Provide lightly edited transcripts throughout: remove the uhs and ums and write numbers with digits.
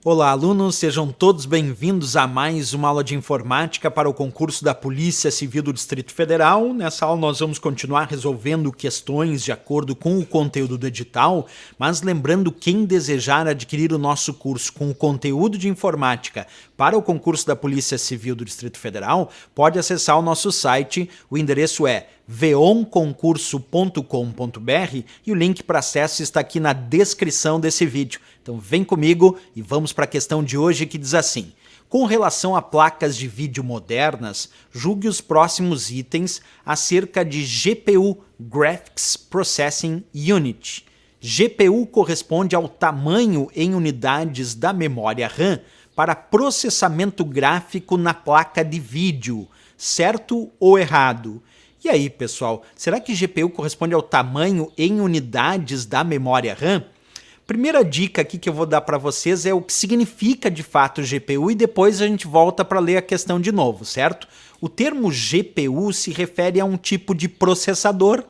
Olá, alunos, sejam todos bem-vindos a mais uma aula de informática para o concurso da Polícia Civil do Distrito Federal. Nessa aula nós vamos continuar resolvendo questões de acordo com o conteúdo do edital, mas lembrando, quem desejar adquirir o nosso curso com o conteúdo de informática para o concurso da Polícia Civil do Distrito Federal, pode acessar o nosso site. O endereço é veonconcurso.com.br e o link para acesso está aqui na descrição desse vídeo. Então vem comigo e vamos para a questão de hoje, que diz assim: com relação a placas de vídeo modernas, julgue os próximos itens acerca de GPU, Graphics Processing Unit. GPU corresponde ao tamanho em unidades da memória RAM para processamento gráfico na placa de vídeo. Certo ou errado? E aí, pessoal, será que GPU corresponde ao tamanho em unidades da memória RAM? Primeira dica aqui que eu vou dar para vocês é o que significa de fato GPU e depois a gente volta para ler a questão de novo, certo? O termo GPU se refere a um tipo de processador.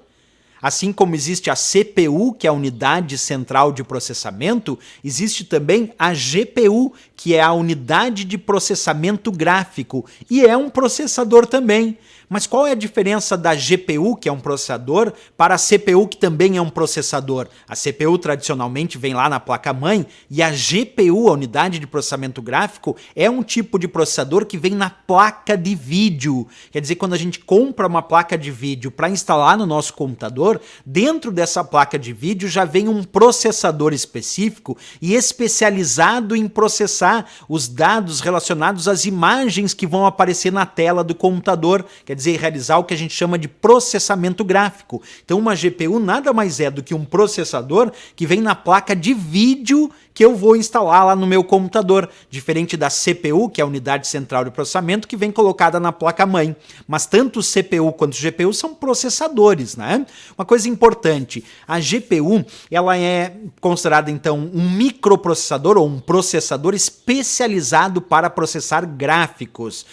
Assim como existe a CPU, que é a unidade central de processamento, existe também a GPU, que é a unidade de processamento gráfico, e é um processador também. Mas qual é a diferença da GPU, que é um processador, para a CPU, que também é um processador? A CPU tradicionalmente vem lá na placa-mãe, e a GPU, a unidade de processamento gráfico, é um tipo de processador que vem na placa de vídeo. Quer dizer, quando a gente compra uma placa de vídeo para instalar no nosso computador, dentro dessa placa de vídeo já vem um processador específico e especializado em processar os dados relacionados às imagens que vão aparecer na tela do computador. Quer dizer, realizar o que a gente chama de processamento gráfico. Então uma GPU nada mais é do que um processador que vem na placa de vídeo que eu vou instalar lá no meu computador, diferente da CPU, que é a unidade central de processamento, que vem colocada na placa-mãe. Mas tanto o CPU quanto o GPU são processadores, né? Uma coisa importante, a GPU, ela é considerada então um microprocessador ou um processador especializado para processar gráficos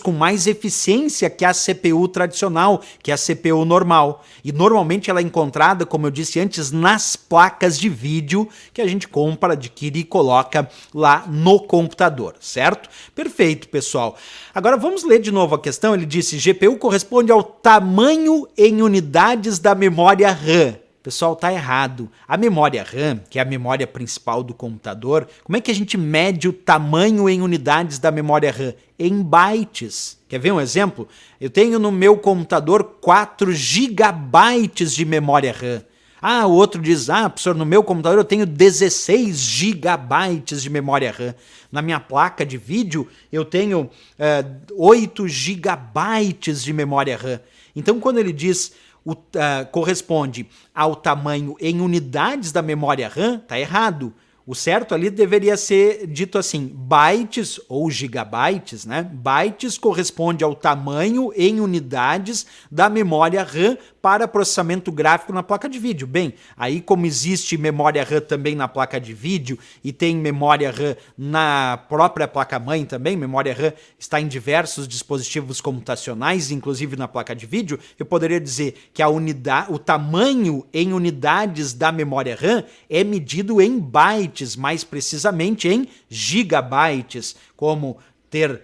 com mais eficiência que a CPU tradicional, que é a CPU normal. E normalmente ela é encontrada, como eu disse antes, nas placas de vídeo que a gente compra, adquire e coloca lá no computador, certo? Perfeito, pessoal. Agora vamos ler de novo a questão. Ele disse: GPU corresponde ao tamanho em unidades da memória RAM. Pessoal, tá errado. A memória RAM, que é a memória principal do computador, como é que a gente mede o tamanho em unidades da memória RAM? Em bytes. Quer ver um exemplo? Eu tenho no meu computador 4 gigabytes de memória RAM. O outro diz: professor, no meu computador eu tenho 16 gigabytes de memória RAM. Na minha placa de vídeo eu tenho 8 gigabytes de memória RAM. Então, quando ele diz corresponde ao tamanho em unidades da memória RAM, tá errado. O certo ali deveria ser dito assim: bytes ou gigabytes, né? Bytes corresponde ao tamanho em unidades da memória RAM para processamento gráfico na placa de vídeo. Bem, aí como existe memória RAM também na placa de vídeo e tem memória RAM na própria placa-mãe também, memória RAM está em diversos dispositivos computacionais, inclusive na placa de vídeo, eu poderia dizer que o tamanho em unidades da memória RAM é medido em bytes, mais precisamente em gigabytes, como ter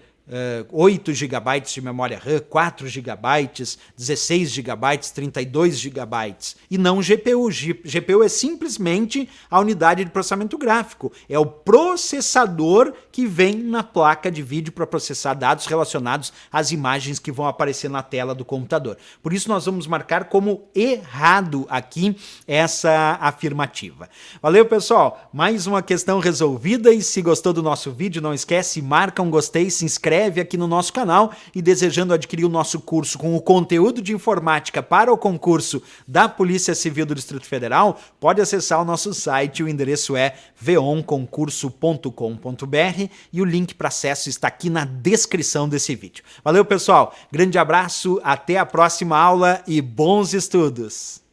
8 GB de memória RAM, 4 GB, 16 GB, 32 GB, e não GPU. GPU é simplesmente a unidade de processamento gráfico, é o processador que vem na placa de vídeo para processar dados relacionados às imagens que vão aparecer na tela do computador. Por isso nós vamos marcar como errado aqui essa afirmativa. Valeu, pessoal! Mais uma questão resolvida, e se gostou do nosso vídeo, não esquece, marca um gostei, se inscreve aqui no nosso canal, e desejando adquirir o nosso curso com o conteúdo de informática para o concurso da Polícia Civil do Distrito Federal, pode acessar o nosso site. O endereço é veonconcurso.com.br e o link para acesso está aqui na descrição desse vídeo. Valeu, pessoal! Grande abraço, até a próxima aula e bons estudos!